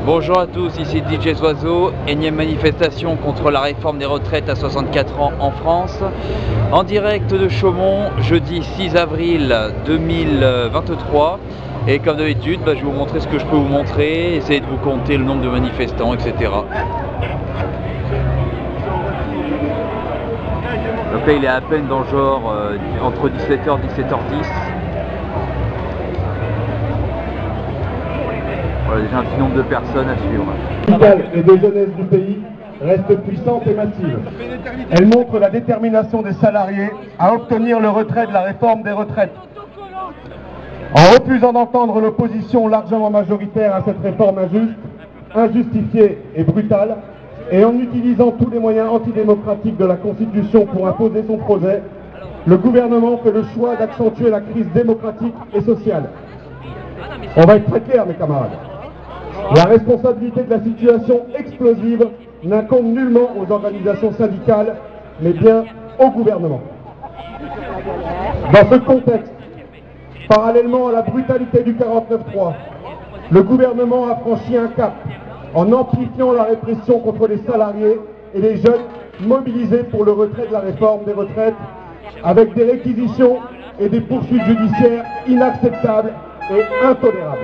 Bonjour à tous, ici DJ Oiseau, énième manifestation contre la réforme des retraites à 64 ans en France. En direct de Chaumont, jeudi 6 avril 2023. Et comme d'habitude, je vais vous montrer ce que je peux vous montrer, essayer de vous compter le nombre de manifestants, etc. Donc là, il est à peine dans le genre entre 17h et 17h10. Voilà, déjà un petit nombre de personnes à suivre. Et de jeunesse du pays reste puissante et massive. Elle montre la détermination des salariés à obtenir le retrait de la réforme des retraites. En refusant d'entendre l'opposition largement majoritaire à cette réforme injuste, injustifiée et brutale, et en utilisant tous les moyens antidémocratiques de la Constitution pour imposer son projet, le gouvernement fait le choix d'accentuer la crise démocratique et sociale. On va être très clair, mes camarades. La responsabilité de la situation explosive n'incombe nullement aux organisations syndicales, mais bien au gouvernement. Dans ce contexte, parallèlement à la brutalité du 49.3, le gouvernement a franchi un cap en amplifiant la répression contre les salariés et les jeunes mobilisés pour le retrait de la réforme des retraites, avec des réquisitions et des poursuites judiciaires inacceptables et intolérables.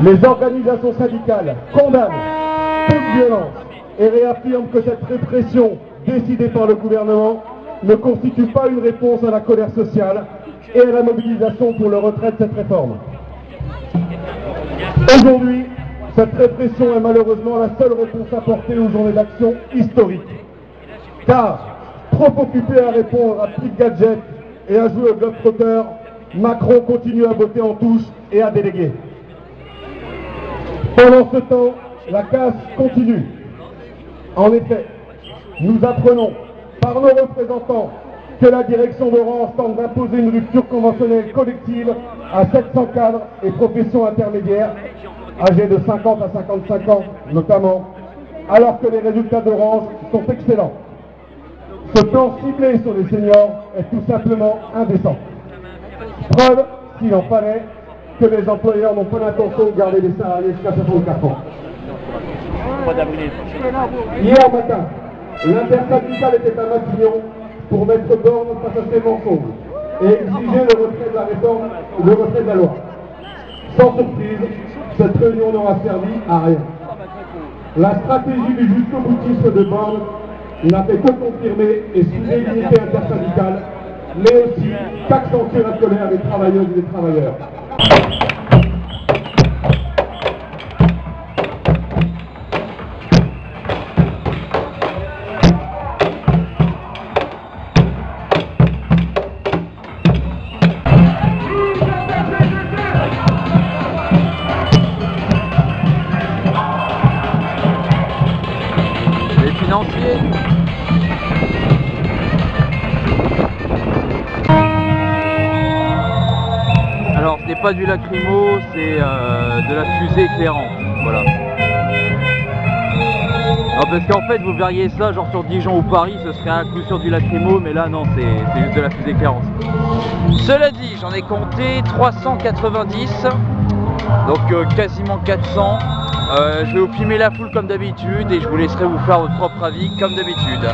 Les organisations syndicales condamnent toute violence et réaffirment que cette répression décidée par le gouvernement ne constitue pas une réponse à la colère sociale et à la mobilisation pour le retrait de cette réforme. Aujourd'hui, cette répression est malheureusement la seule réponse apportée aux journées d'action historiques. Car, trop occupé à répondre à petits gadgets et à jouer au globe-trotter, Macron continue à voter en touche et à déléguer. Pendant ce temps, la casse continue. En effet, nous apprenons par nos représentants que la direction d'Orange tente d'imposer une rupture conventionnelle collective à 700 cadres et professions intermédiaires, âgés de 50 à 55 ans notamment, alors que les résultats d'Orange sont excellents. Ce plan ciblé sur les seniors est tout simplement indécent. Preuve, s'il en fallait, que les employeurs n'ont pas l'intention de garder les salariés jusqu'à 64 ans. Hier matin, l'intersyndicale était à Matignon pour mettre borne face à ces mensonges et exiger le retrait de la réforme, le retrait de la loi. Sans surprise, cette réunion n'aura servi à rien. La stratégie du jusqu'au-boutisme de Borne n'a fait que confirmer et soulever l'unité intersyndicale, mais aussi qu'accentuer la colère des travailleuses et des travailleurs. Les financiers. Alors ce n'est pas du lacrymo, c'est de la fusée éclairante, voilà. Non, parce qu'en fait vous verriez ça genre sur Dijon ou Paris, ce serait un coup sur du lacrymo, mais là non, c'est juste de la fusée éclairante. Cela dit, j'en ai compté 390, donc quasiment 400. Je vais vous filmer la foule comme d'habitude et je vous laisserai vous faire votre propre avis comme d'habitude.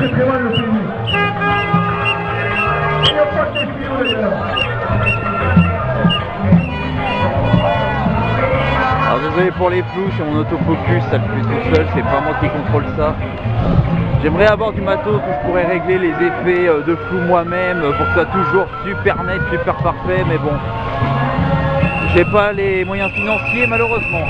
Très loin le pays. Il n'y a pas de question d'ailleurs. Alors désolé pour les flous, sur mon autofocus ça le fait tout seul, c'est pas moi qui contrôle ça. J'aimerais avoir du matos où je pourrais régler les effets de flou moi-même pour que ce soit toujours super net, super parfait, mais bon, j'ai pas les moyens financiers malheureusement.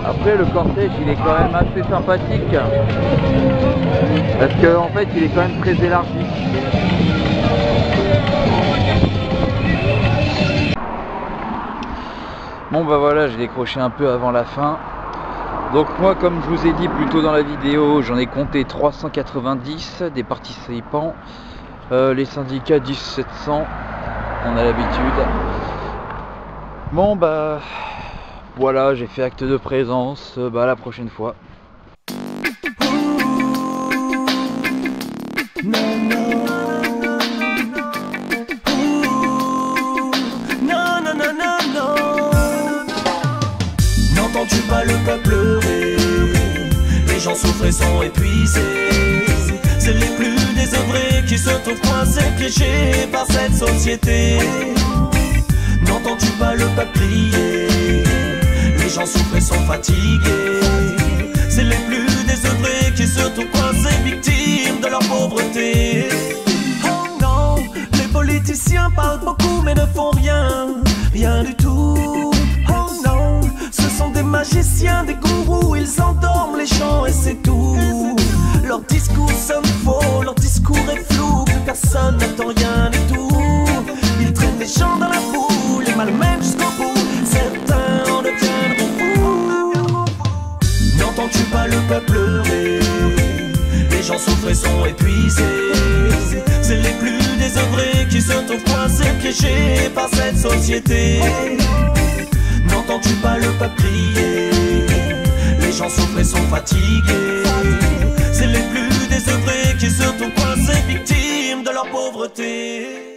Après le cortège il est quand même assez sympathique parce que en fait il est quand même très élargi. Bon bah voilà, j'ai décroché un peu avant la fin. Donc moi, comme je vous ai dit plus tôt dans la vidéo, j'en ai compté 390 des participants. Les syndicats disent 700, on a l'habitude. Bon bah voilà, j'ai fait acte de présence, bah à la prochaine fois. N'entends-tu pas le peuple pleurer? Les gens souffrent et sont épuisés. C'est les plus désœuvrés qui se trouvent coincés, piégés par cette société. N'entends-tu pas le peuple crier? Les gens souffrent et sont fatigués. C'est les plus désœuvrés qui se trouvent coincés, victimes de leur pauvreté. Oh non, les politiciens parlent beaucoup mais ne font rien, rien du tout. Oh non, ce sont des magiciens, des gourous, ils endorment les gens et c'est tout. Leur discours sonne faux, leur discours est flou, plus personne n'attend rien du tout. Ils traînent les gens dans la boue, les malmènent jusqu'au bout, certains en deviendront fous. N'entends-tu pas le peuple pleurer? Les gens souffrent et sont épuisés. C'est les plus désœuvrés qui se trouvent coincés, piégés par cette société. N'entends-tu pas le peuple crier? Les gens souffrent et sont fatigués. C'est les plus désœuvrés qui se trouvent coincés, victimes de leur pauvreté.